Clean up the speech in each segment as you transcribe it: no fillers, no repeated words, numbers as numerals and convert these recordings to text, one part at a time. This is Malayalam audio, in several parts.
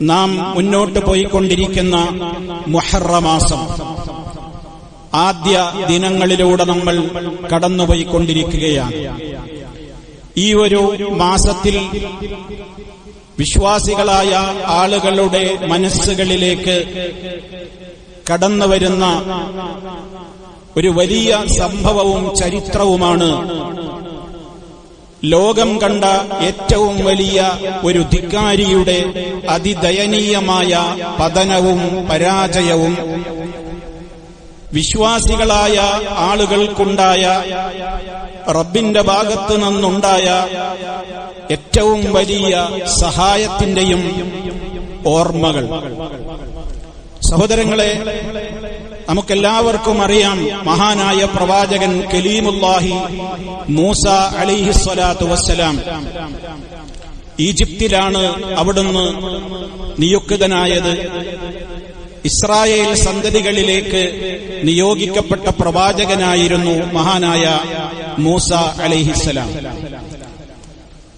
നാം മുന്നോട്ട് പോയിക്കൊണ്ടിരിക്കുന്ന മുഹറം മാസം ആദ്യ ദിനങ്ങളിലൂടെ നമ്മൾ കടന്നുപോയിക്കൊണ്ടിരിക്കുകയാണ്. ഈ ഒരു മാസത്തിൽ വിശ്വാസികളായ ആളുകളുടെ മനസ്സുകളിലേക്ക് കടന്നുവരുന്ന ഒരു വലിയ സംഭവവും ചരിത്രവുമാണ് ലോകം കണ്ട ഏറ്റവും വലിയ ഒരു ധിക്കാരിയുടെ അതിദയനീയമായ പതനവും പരാജയവും വിശ്വാസികളായ ആളുകൾക്കുണ്ടായ റബ്ബിന്റെ ഭാഗത്തു നിന്നുണ്ടായ ഏറ്റവും വലിയ സഹായത്തിന്റെയും ഓർമ്മകൾ. സഹോദരങ്ങളെ, നമുക്കെല്ലാവർക്കും അറിയാം, മഹാനായ പ്രവാചകൻ കലീമുല്ലാഹി മൂസ അലൈഹിസ്സലാത്തു വസ്സലാം ഈജിപ്തിലാണ് അവിടുന്ന് നിയുക്തനായത്. ഇസ്രായേൽ സന്തതികളിലേക്ക് നിയോഗിക്കപ്പെട്ട പ്രവാചകനായിരുന്നു മഹാനായ മൂസ അലൈഹിസ്സലാം.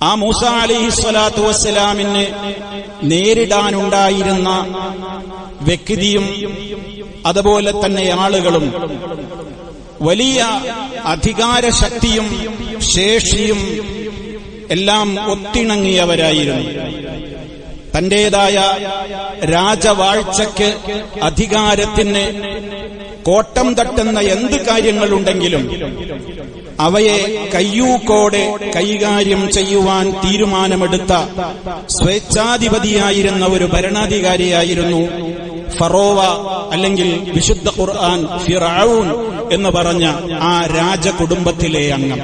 ആ മൂസ അലൈഹിസ്സലാത്തു വസ്സലാമിന് നേരിടാനുണ്ടായിരുന്ന വ്യക്തിയും അതുപോലെ തന്നെ ആളുകളും വലിയ അധികാരശക്തിയും ശേഷിയും എല്ലാം ഒത്തിണങ്ങിയവരായിരുന്നു. തന്റേതായ രാജവാഴ്ചയ്ക്ക് അധികാരത്തിന് കോട്ടം തട്ടുന്ന എന്ത് കാര്യങ്ങളുണ്ടെങ്കിലും അവയെ കയ്യൂക്കോടെ കൈകാര്യം ചെയ്യുവാൻ തീരുമാനമെടുത്ത സ്വേച്ഛാധിപതിയായിരുന്ന ഒരു ഭരണാധികാരിയായിരുന്നു ഫറോവ, അല്ലെങ്കിൽ വിശുദ്ധ ഖുർആൻ ഫിർഔൻ എന്ന് പറഞ്ഞ ആ രാജകുടുംബത്തിലെ അംഗം.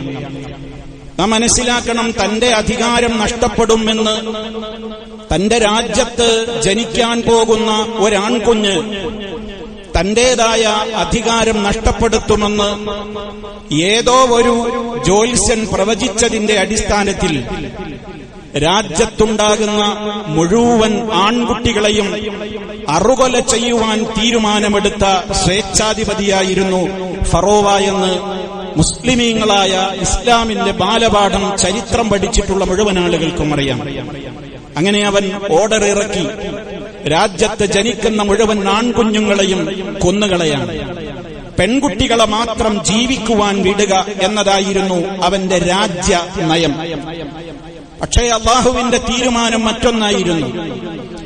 നാം മനസ്സിലാക്കണം, തന്റെ അധികാരം നഷ്ടപ്പെടുമെന്ന്, തന്റെ രാജ്യത്ത് ജനിക്കാൻ പോകുന്ന ഒരാൺകുഞ്ഞ് തന്റേതായ അധികാരം നഷ്ടപ്പെടുത്തുമെന്ന് ഏതോ ഒരു ജ്യോത്സ്യൻ പ്രവചിച്ചതിന്റെ അടിസ്ഥാനത്തിൽ രാജ്യത്തുണ്ടാകുന്ന മുഴുവൻ ആൺകുട്ടികളെയും അറുകൊല ചെയ്യുവാൻ തീരുമാനമെടുത്ത സ്വേച്ഛാധിപതിയായിരുന്നു ഫറോവ എന്ന് മുസ്ലിമീങ്ങളായ ഇസ്ലാമിന്റെ ബാലപാഠം ചരിത്രം പഠിച്ചിട്ടുള്ള മുഴുവൻ ആളുകൾക്കും അറിയാം. അങ്ങനെ അവൻ ഓർഡർ ഇറക്കി രാജ്യത്ത് ജനിക്കുന്ന മുഴുവൻ ആൺകുഞ്ഞുങ്ങളെയും കൊന്നുകളയാണ്. പെൺകുട്ടികളെ മാത്രം ജീവിക്കുവാൻ വിടുക എന്നതായിരുന്നു അവന്റെ രാജ്യ നയം. പക്ഷേ അല്ലാഹുവിന്റെ തീരുമാനം മറ്റൊന്നായിരുന്നു.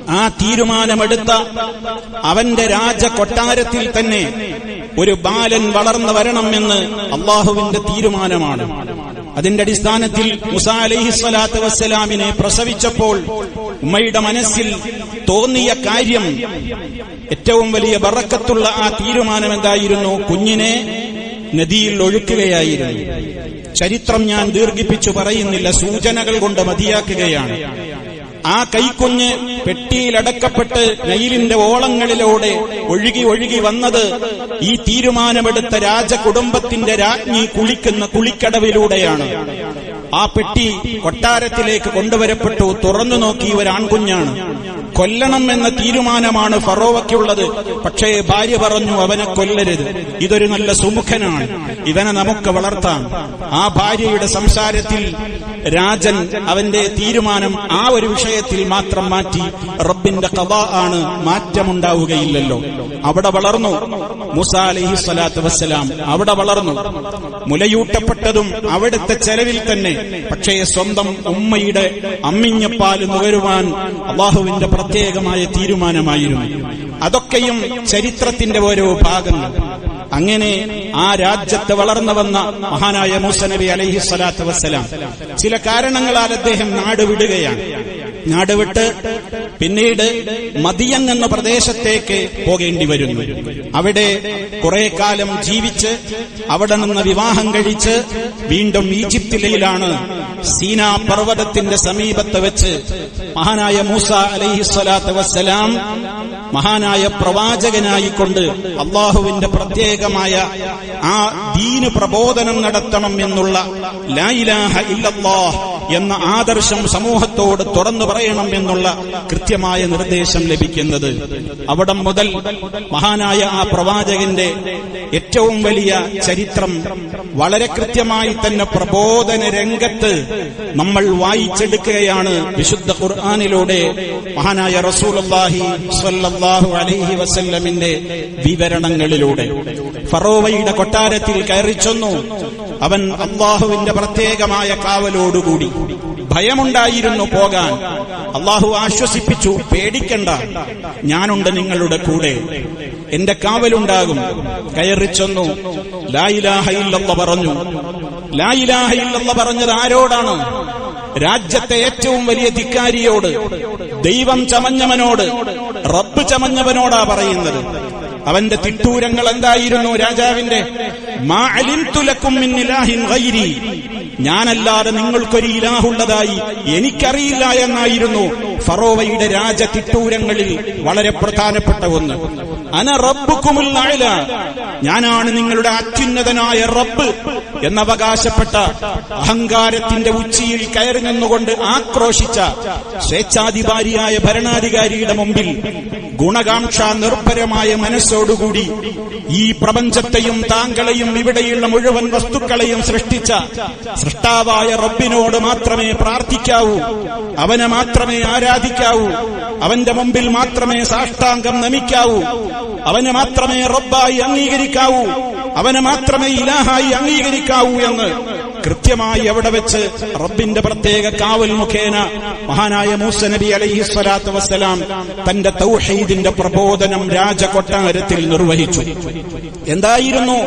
ആ തീരുമാനമെടുത്ത അവന്റെ രാജകൊട്ടാരത്തിൽ തന്നെ ഒരു ബാലൻ വളർന്നു വരണമെന്ന് അല്ലാഹുവിന്റെ തീരുമാനമാണ്. അതിന്റെ അടിസ്ഥാനത്തിൽ മൂസാ അലൈഹിസ്സലാത്തു വസ്സലാമിനെ പ്രസവിച്ചപ്പോൾ ഉമ്മയുടെ മനസ്സിൽ തോന്നിയ കാര്യം, ഏറ്റവും വലിയ ബറക്കത്തുള്ള ആ തീരുമാനം എന്തായിരുന്നു? കുഞ്ഞിനെ നദിയിൽ ഒഴുക്കുകയായിരുന്നു. ചരിത്രം ഞാൻ ദീർഘിപ്പിച്ചു പറയുന്നില്ല, സൂചനകൾ കൊണ്ട് മതിയാക്കുകയാണ്. ആ കൈക്കുഞ്ഞ് പെട്ടിയിലടക്കപ്പെട്ട് നൈലിന്റെ ഓളങ്ങളിലൂടെ ഒഴുകി ഒഴുകി വന്നത് ഈ തീരുമാനമെടുത്ത രാജകുടുംബത്തിന്റെ രാജ്ഞി കുളിക്കുന്ന കുളിക്കടവിലൂടെയാണ്. ആ പെട്ടി കൊട്ടാരത്തിലേക്ക് കൊണ്ടുവരപ്പെട്ടു. തുറന്നു നോക്കി, ഒരാൺകുഞ്ഞാണ്. കൊല്ലണം എന്ന തീരുമാനമാണ് ഫറോവയ്ക്കുള്ളത്. പക്ഷേ ഭാര്യ പറഞ്ഞു, അവനെ കൊല്ലരുത്, ഇതൊരു നല്ല സുമുഖനാണ്, ഇവനെ നമുക്ക് വളർത്താം. ആ ഭാര്യയുടെ സംസാരത്തിൽ രാജൻ അവന്റെ തീരുമാനം ആ ഒരു വിഷയത്തിൽ മാത്രം മാറ്റി. റബ്ബിന്റെ ഖദാ ആണ്, മാറ്റമുണ്ടാവുകയില്ലല്ലോ. അവിടെ വളർന്നു മൂസാ അലൈഹിസ്സലാത്തു വസ്സലാം. അവിടെ വളർന്നു, മുലയൂട്ടപ്പെട്ടതും അവിടുത്തെ ചെലവിൽ തന്നെ. പക്ഷേ സ്വന്തം ഉമ്മയുടെ അമ്മിഞ്ഞപ്പാൽ നുകരുവാൻ അല്ലാഹുവിന്റെ പ്രത്യേകമായ തീരുമാനമായിരുന്നു. അതൊക്കെയും ചരിത്രത്തിന്റെ ഓരോ ഭാഗങ്ങൾ. അങ്ങനെ ആ രാജ്യത്ത് വളർന്നു വന്ന മഹാനായ മൂസ നബി അലൈഹിസ്സലാത്തു വസ്സലാം ചില കാരണങ്ങളാൽ അദ്ദേഹം നാട് വിടുകയാണ്. നാടുവിട്ട് പിന്നീട് മദിയൻ എന്ന പ്രദേശത്തേക്ക് പോകേണ്ടി വരുന്നു. അവിടെ കുറെ കാലം ജീവിച്ച് അവിടെ നിന്ന് വിവാഹം കഴിച്ച് വീണ്ടും ഈജിപ്തിലാണ് സീനാ പർവ്വതത്തിന്റെ സമീപത്ത് വെച്ച് മഹാനായ മൂസ അലൈഹിസ്സലാത്തു വസ്സലാം മഹാനായ പ്രവാചകനായിക്കൊണ്ട് അല്ലാഹുവിന്റെ പ്രത്യേകമായ ആ ദീന് പ്രബോധനം നടത്തണം എന്നുള്ള ലാ ഇലാഹ ഇല്ലല്ലാഹ് എന്ന ആദർശം സമൂഹത്തോട് തുറന്നു പറയണം എന്നുള്ള കൃത്യമായ നിർദ്ദേശം ലഭിക്കുന്നത്. അവിടം മുതൽ മഹാനായ ആ പ്രവാചകന്റെ ഏറ്റവും വലിയ ചരിത്രം വളരെ കൃത്യമായി തന്നെ പ്രബോധന രംഗത്ത് നമ്മൾ വായിച്ചെടുക്കുകയാണ് വിശുദ്ധ ഖുർആനിലൂടെ മഹാനായ റസൂലുള്ളാഹി സ്വല്ലല്ലാഹു അലൈഹി വസല്ലമിന്റെ വിവരണങ്ങളിലൂടെ. ഫറോവയുടെ കൊട്ടാരത്തിൽ കയറി ചെന്നു. അവൻ അല്ലാഹുവിന്റെ പ്രത്യേകമായ കാവലോടുകൂടി. ഭയമുണ്ടായിരുന്നു പോകാൻ. അല്ലാഹു ആശ്വസിപ്പിച്ചു, പേടിക്കണ്ട, ഞാനുണ്ട് നിങ്ങളുടെ കൂടെ, എന്റെ കാവലുണ്ടാകും. കയറി ചെന്നു. ലാ ഇലാഹ ഇല്ലല്ലാഹ് പറഞ്ഞു. ലാ ഇലാഹ ഇല്ലല്ലാഹ് പറഞ്ഞത് ആരോടാണ്? രാജ്യത്തെ ഏറ്റവും വലിയ ധിക്കാരിയോട്, ദൈവം ചമഞ്ഞവനോട്, റബ്ബ് ചമഞ്ഞവനോടാ പറയുന്നത്. അവന്റെ തിട്ടൂരങ്ങൾ എന്തായിരുന്നു? രാജാവിന്റെ മാ അലിംതു ലക്കും മിൻ ഇലാഹിൻ ഗൈരി, ഞാനല്ലാതെ നിങ്ങൾക്കൊരു ഇലാഹുള്ളതായി എനിക്കറിയില്ല എന്നായിരുന്നു ഫറോവയുടെ രാജതിട്ടൂരങ്ങളിൽ വളരെ പ്രധാനപ്പെട്ട ഒന്ന്. അന റബ്ബുക്കുമുൽ അഅല, ഞാനാണ് നിങ്ങളുടെ അത്യുന്നതനായ റബ്ബ് എന്നവകാശപ്പെട്ട അഹങ്കാരത്തിന്റെ ഉച്ചിയിൽ കയറി നിന്നുകൊണ്ട് ആക്രോശിച്ച സ്വേച്ഛാധികാരിയായ ഭരണാധികാരിയുടെ മുമ്പിൽ ഗുണകാംക്ഷ നിർഭരമായ മനസ്സോടുകൂടി ഈ പ്രപഞ്ചത്തെയും താങ്കളെയും ഇവിടെയുള്ള മുഴുവൻ വസ്തുക്കളെയും സൃഷ്ടിച്ച സൃഷ്ടാവായ റബ്ബിനോട് മാത്രമേ പ്രാർത്ഥിക്കാവൂ, അവനെ മാത്രമേ ആരാധിക്കാവൂ, അവന്റെ മുമ്പിൽ മാത്രമേ സാഷ്ടാംഗം നമിക്കാവൂ, അവനെ മാത്രമേ റബ്ബായി അംഗീകരിക്കാവൂ, അവനെ മാത്രമേ ഇലാഹായി അംഗീകരിക്കാവൂ എന്ന് കൃത്യമായി അവിടെ വെച്ച് റബ്ബിന്റെ പ്രത്യേക കാവൽ മുഖേന മഹാനായ മൂസ നബി അലൈഹി സ്വലാത്തു വസ്സലാം തന്റെ തൗഹീദിന്റെ പ്രബോധനം രാജകൊട്ടാരത്തിൽ നിർവഹിച്ചു. എന്തായിരുന്നു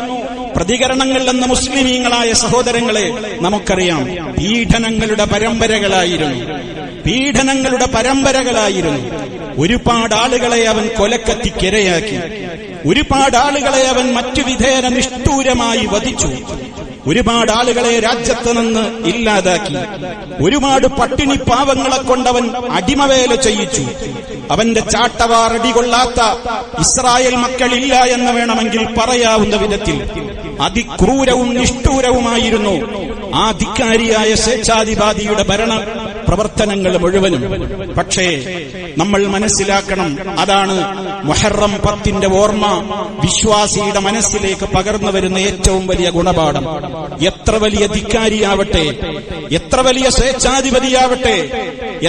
പ്രതികരണങ്ങൾ എന്ന മുസ്ലിമീങ്ങളായ സഹോദരങ്ങളെ നമുക്കറിയാം. പീഡനങ്ങളുടെ പരമ്പരകളായിരുന്നു. ഒരുപാട് ആളുകളെ അവൻ കൊലക്കത്തിക്കിരയാക്കി. ഒരുപാട് ആളുകളെ അവൻ മറ്റു വിധേന നിഷ്ഠൂരമായി വധിച്ചു. ഒരുപാട് ആളുകളെ രാജ്യത്ത് നിന്ന് ഇല്ലാതാക്കി. ഒരുപാട് പട്ടിണി പാവങ്ങളെ കൊണ്ടവൻ അടിമവേല ചെയ്യിച്ചു. അവന്റെ ചാട്ടവാറടി കൊള്ളാത്ത ഇസ്രായേൽ മക്കളില്ല എന്ന് വേണമെങ്കിൽ പറയാവുന്ന വിധത്തിൽ അതിക്രൂരവും നിഷ്ഠൂരവുമായിരുന്നു ആ ധിക്കാരിയായ സ്വേച്ഛാധിപതിയുടെ ഭരണ പ്രവർത്തനങ്ങൾ മുഴുവനും. പക്ഷേ നമ്മൾ മനസ്സിലാക്കണം, അതാണ് മുഹറം 10 ഓർമ്മ വിശ്വാസിയുടെ മനസ്സിലേക്ക് പകർന്നു വരുന്ന ഏറ്റവും വലിയ ഗുണപാഠം. എത്ര വലിയ ധിക്കാരിയാവട്ടെ, എത്ര വലിയ സ്വേച്ഛാധിപതിയാവട്ടെ,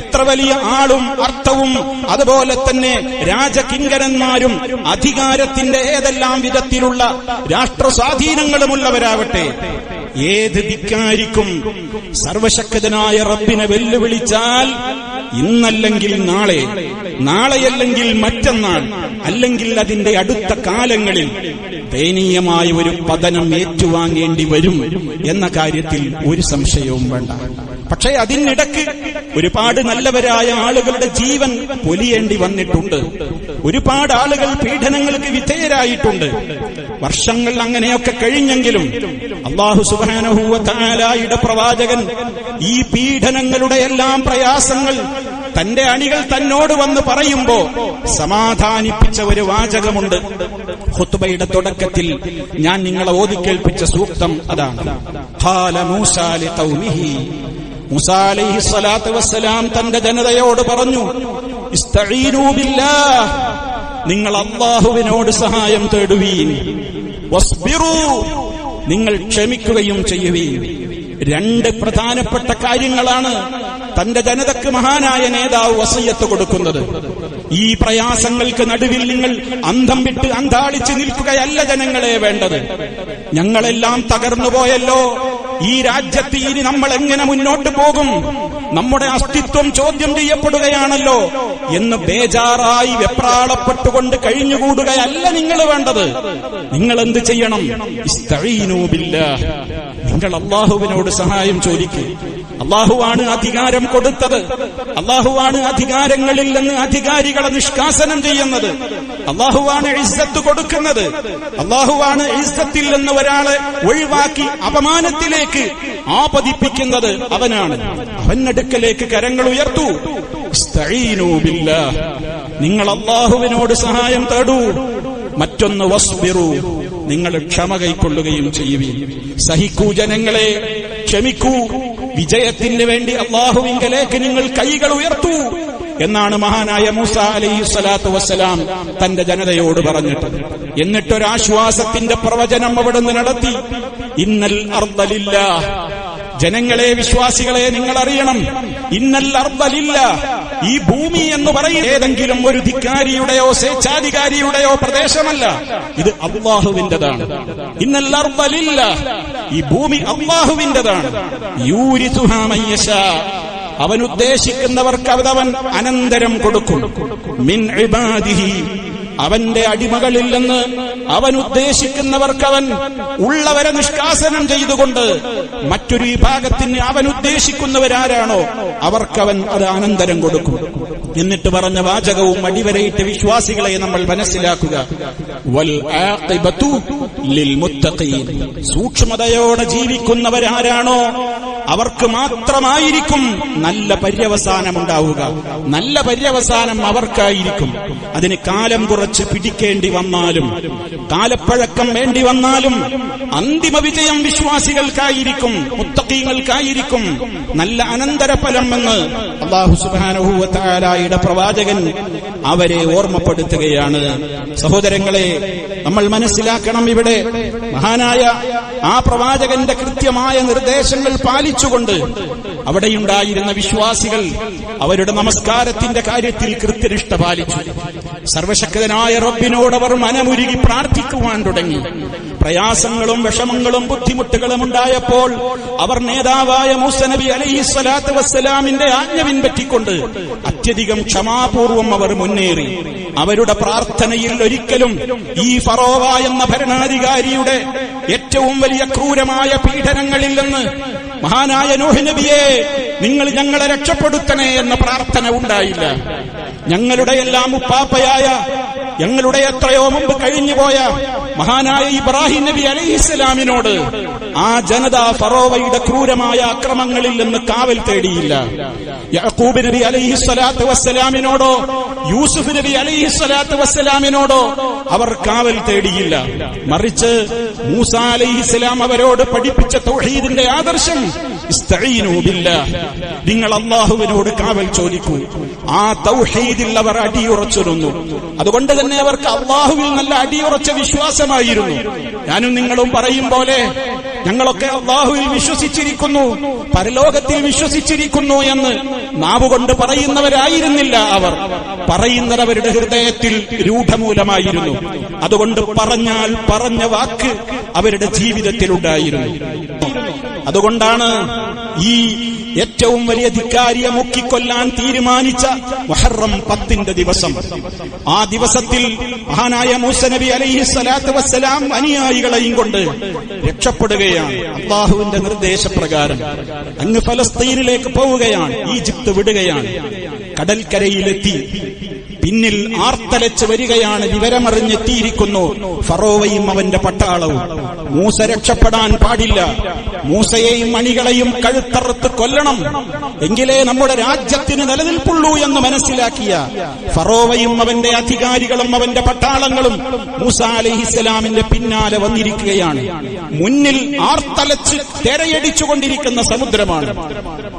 എത്ര വലിയ ആളും അർത്ഥവും അതുപോലെ തന്നെ രാജകിങ്കരന്മാരും അധികാരത്തിന്റെ ഏതെല്ലാം വിധത്തിലുള്ള രാഷ്ട്ര സ്വാധീനങ്ങളുമുള്ളവരാവട്ടെ, ഏത് ധിക്കാരിക്കും സർവശക്തനായ റബ്ബിനെ വെല്ലുവിളിച്ചാൽ ഇന്നല്ലെങ്കിൽ നാളെ, നാളെയല്ലെങ്കിൽ മറ്റന്നാൾ, അല്ലെങ്കിൽ അതിന്റെ അടുത്ത കാലങ്ങളിൽ ദയനീയമായ ഒരു പതനം ഏറ്റുവാങ്ങേണ്ടി വരും എന്ന കാര്യത്തിൽ ഒരു സംശയവും വേണ്ട. പക്ഷേ അതിനിടയ്ക്ക് ഒരുപാട് നല്ലവരായ ആളുകളുടെ ജീവൻ പൊലിയേണ്ടി വന്നിട്ടുണ്ട്. ഒരുപാട് ആളുകൾ പീഡനങ്ങൾക്ക് വിധേയരായിട്ടുണ്ട്. വർഷങ്ങൾ അങ്ങനെയൊക്കെ കഴിഞ്ഞെങ്കിലും അല്ലാഹു സുബ്ഹാനഹു വ തആലയുടെ പ്രവാചകൻ ഈ പീഡനങ്ങളുടെ എല്ലാം പ്രയാസങ്ങൾ തന്റെ അണികൾ തന്നോട് വന്ന് പറയുമ്പോ സമാധാനിപ്പിച്ച ഒരു വാചകമുണ്ട്. ഖുത്ബയുടെ തുടക്കത്തിൽ ഞാൻ നിങ്ങളെ ഓതിക്കേൽപ്പിച്ച സൂക്തം അതാണ്. ഖാല മൂസാ ലിഖൗമിഹി, മൂസാ അലൈഹി സ്വലാത്തു വസ്സലാം തന്റെ ജനതയോട് പറഞ്ഞു, ഇസ്തഈനൂ ബില്ലാഹ്, നിങ്ങൾ അല്ലാഹുവിനോട് സഹായം തേടുവീൻ, വസ്ബിറൂ, നിങ്ങൾ ക്ഷമിക്കുകയും ചെയ്യുവീൻ. 2 പ്രധാനപ്പെട്ട കാര്യങ്ങളാണ് തന്റെ ജനതയ്ക്ക് മഹാനായ നേതാവ് വസിയത്ത് കൊടുക്കുന്നത്. ഈ പ്രയാസങ്ങൾക്ക് നടുവിൽ നിങ്ങൾ അന്തം വിട്ട് അന്താളിച്ച് നിൽക്കുകയല്ല ജനങ്ങളെ വേണ്ടത്. ഞങ്ങളെല്ലാം തകർന്നുപോയല്ലോ, ഈ രാജ്യത്ത് ഇനി നമ്മൾ എങ്ങനെ മുന്നോട്ട് പോകും, നമ്മുടെ അസ്തിത്വം ചോദ്യം ചെയ്യപ്പെടുകയാണല്ലോ എന്ന് ബേജാറായി വെപ്രാളപ്പെട്ടുകൊണ്ട് കഴിഞ്ഞുകൂടുകയല്ല നിങ്ങൾ വേണ്ടത്. നിങ്ങൾ എന്ത് ചെയ്യണം? ഇസ്തഈനൂ ബില്ലാഹ്, നിങ്ങൾ അല്ലാഹുവിനോട് സഹായം ചോദിക്കുക. അല്ലാഹുവാണ് അധികാരം കൊടുത്തത്. അല്ലാഹുവാണ് അധികാരങ്ങളിൽ നിന്ന് അധികാരികളെ നിഷ്കാസനം ചെയ്യുന്നത്. അല്ലാഹുവാണ് ഇസ്സത്ത് കൊടുക്കുന്നത്. അല്ലാഹുവാണ് ഇസ്സത്തിൽ നിന്ന് ഒരാളെ ഒഴിവാക്കി അപമാനത്തിലേക്ക് ആപതിപ്പിക്കുന്നത് അവനാണ്. അവനടുക്കലേക്ക് കരങ്ങൾ ഉയർത്തൂ. ഇസ്തഈനൂ ബില്ലാഹ്, നിങ്ങൾ അല്ലാഹുവിനോട് സഹായം തേടൂ. മറ്റൊന്ന് വസ്ബിറൂ, നിങ്ങൾ ക്ഷമ കൈക്കൊള്ളുകയും ചെയ്യുവീൻ. സഹിക്കൂ ജനങ്ങളെ, ക്ഷമിക്കൂ. വിജയത്തിന് വേണ്ടി അല്ലാഹുവിങ്കലേക്ക് നിങ്ങൾ കൈകൾ ഉയർത്തൂ എന്നാണ് മഹാനായ മൂസ അലൈഹിസ്സലാത്തു വസ്സലാം തന്റെ ജനതയോട് പറഞ്ഞിട്ട്. എന്നിട്ടൊരാശ്വാസത്തിന്റെ പ്രവചനം അവിടുന്ന് നടത്തി. ഇന്നൽ അർദ ലില്ലാഹ്, ജനങ്ങളെ, വിശ്വാസികളെ, നിങ്ങൾ അറിയണം, ഇന്നൽ അർദ ലില്ലാഹ്, ഈ ഭൂമി എന്ന് പറയുന്നത് ഏതെങ്കിലും ഒരു ധിക്കാരിയുടെയോ സ്വേച്ഛാധികാരിയുടെയോ പ്രദേശമല്ല, ഇത് അല്ലാഹുവിന്റേതാണ്. ഇന്നൽ അർദ ലില്ലാഹ്, ഈ ഭൂമി അല്ലാഹുവിന്റേതാണ്. യൂരിസുഹാ മൻ യശാ, അവൻ ഉദ്ദേശിക്കുന്നവർക്ക് അവൻ അനന്തരം കൊടുക്കും. മിൻ ഇബാദിഹി, അവന്റെ അടിമകളിൽ നിന്ന് അവൻ ഉദ്ദേശിക്കുന്നവർക്ക് അവൻ ഉള്ളവരെ നിഷ്കാസനം ചെയ്തുകൊണ്ട് മറ്റൊരു വിഭാഗത്തിന് അവൻ ഉദ്ദേശിക്കുന്നവരാരാണോ അവർക്കവൻ അത് അനന്തരം കൊടുക്കും. എന്നിട്ട് പറഞ്ഞ വാചകവും അടിവരയിട്ട് വിശ്വാസികളെ നമ്മൾ മനസ്സിലാക്കുക. വൽ ആഖിബതു ലിൽ മുത്തഖീൻ, സൂക്ഷ്മതയോടെ ജീവിക്കുന്നവരാരാണോ അവർക്ക് മാത്രമായിരിക്കും നല്ല പര്യവസാനമുണ്ടാവുക. നല്ല പര്യവസാനം അവർക്കായിരിക്കും. അതിന് കാലം കുറച്ച് പിടിക്കേണ്ടി വന്നാലും, കാലപ്പഴക്കം വേണ്ടി വന്നാലും അന്തിമ വിജയം വിശ്വാസികൾക്കായിരിക്കും, മുത്തഖീങ്ങൾക്കായിരിക്കും നല്ല അനന്തരഫലം എന്ന് അല്ലാഹു സുബ്ഹാനഹു വ തആലയുടെ പ്രവാചകൻ അവരെ ഓർമ്മപ്പെടുത്തുകയാണ്. സഹോദരങ്ങളെ, നമ്മൾ മനസ്സിലാക്കണം, ഇവിടെ മഹാനായ ആ പ്രവാചകന്റെ കൃത്യമായ നിർദ്ദേശങ്ങൾ പാലിച്ചുകൊണ്ട് അവിടെയുണ്ടായിരുന്ന വിശ്വാസികൾ അവരുടെ നമസ്കാരത്തിന്റെ കാര്യത്തിൽ കൃത്യനിഷ്ഠ പാലിച്ചു. സർവശക്തനായ റബ്ബിനോട് അവർ മനമുരുകി പ്രാർത്ഥിക്കുവാൻ തുടങ്ങി. പ്രയാസങ്ങളും വിഷമങ്ങളും ബുദ്ധിമുട്ടുകളും ഉണ്ടായപ്പോൾ അവർ നേതാവായ മൂസ നബി അലൈഹിസ്സലാത്തു വസ്സലാമിന്റെ ആജ്ഞ പിൻപറ്റിക്കൊണ്ട് അത്യധികം ക്ഷമാപൂർവം അവർ മുന്നേറി. അവരുടെ പ്രാർത്ഥനയിൽ ഒരിക്കലും ഈ ഫറോവ എന്ന ഭരണാധികാരിയുടെ ഏറ്റവും വലിയ ക്രൂരമായ പീഡനങ്ങളിൽ നിന്ന് മഹാനായ നൂഹ് നബിയെ നിങ്ങൾ ഞങ്ങളെ രക്ഷപ്പെടുത്തണേ എന്ന പ്രാർത്ഥന ഉണ്ടായില്ല. ഞങ്ങളുടെ എല്ലാം ഉപ്പാപ്പയായ, ഞങ്ങളുടെ എത്രയോ മുമ്പ് കഴിഞ്ഞുപോയ മഹാനായ ഇബ്രാഹിം നബി അലൈഹിസ്സലാമിനോട് ആ ജനത ഫറോവയുടെ ക്രൂരമായ അക്രമങ്ങളിൽ നിന്ന് കാവൽ തേടിയില്ല. യാക്കൂബ് നബി അലൈഹിസ്സലാത്തു വസ്സലാമിനോടോ യൂസുഫ് നബി അലൈഹിസ്സലാത്തു വസ്സലാമിനോടോ അവർ കാവൽ തേടിയില്ല. മറിച്ച് മൂസ അലൈഹിസ്സലാം അവരോട് പഠിപ്പിച്ച തൗഹീദിന്റെ ആദർശം, ഇസ്തഈനു ബില്ലാഹ്, നിങ്ങൾ അല്ലാഹുവിനോട് കാവൽ ചോദിക്കൂ. ആ തൗഹീദിൽ അവർ അടിയുറച്ചിരുന്നു. അതുകൊണ്ട് തന്നെ അവർക്ക് അല്ലാഹുവിൽ നല്ല അടിയുറച്ച വിശ്വാസമായിരുന്നു. ഞാനും നിങ്ങളും പറയും പോലെ ഞങ്ങളൊക്കെ അല്ലാഹുവിൽ വിശ്വസിച്ചിരിക്കുന്നു, പരലോകത്തിൽ വിശ്വസിച്ചിരിക്കുന്നു എന്ന് നാവുകൊണ്ട് പറയുന്നവരായിരുന്നില്ല അവർ. പറയുന്നത് അവരുടെ ഹൃദയത്തിൽ രൂഢമൂലമായിരുന്നു. അതുകൊണ്ട് പറഞ്ഞാൽ പറഞ്ഞ വാക്ക് അവരുടെ ജീവിതത്തിലുണ്ടായിരുന്നു. അതുകൊണ്ടാണ് ഈ ഏറ്റവും വലിയ ധിക്കാരിയെ മുക്കിക്കൊല്ലാൻ തീരുമാനിച്ച മുഹറം 10 ദിവസം, ആ ദിവസത്തിൽ മഹാനായ മൂസ നബി അലൈഹിസ്സലാത്തു വസ്സലാം അനുയായികളെയും കൊണ്ട് രക്ഷപ്പെടുകയാണ്. അല്ലാഹുവിന്റെ നിർദ്ദേശപ്രകാരം അങ്ങ് ഫലസ്തീനിലേക്ക് പോവുകയാണ്. ഈജിപ്ത് വിടുകയാണ്. കടൽക്കരയിലെത്തി. പിന്നിൽ ആർത്തലച്ച് വരികയാണ്. വിവരമറിഞ്ഞെത്തിയിരിക്കുന്നു ഫറോവയും അവന്റെ പട്ടാളവും. മൂസ രക്ഷപ്പെടാൻ പാടില്ല. മൂസയെയും മണികളെയും കഴുത്തറുത്ത് കൊല്ലണം, എങ്കിലേ നമ്മുടെ രാജ്യത്തിന് നിലനിൽപ്പുള്ളൂ എന്ന് മനസ്സിലാക്കിയ ഫറോവയും അവന്റെ അധികാരികളും അവന്റെ പട്ടാളങ്ങളും മൂസ അലൈഹിസ്സലാമിന്റെ പിന്നാലെ വന്നിരിക്കുകയാണ്. മുന്നിൽ ആർത്തലച്ച് തെരയടിച്ചുകൊണ്ടിരിക്കുന്ന സമുദ്രമാണ്.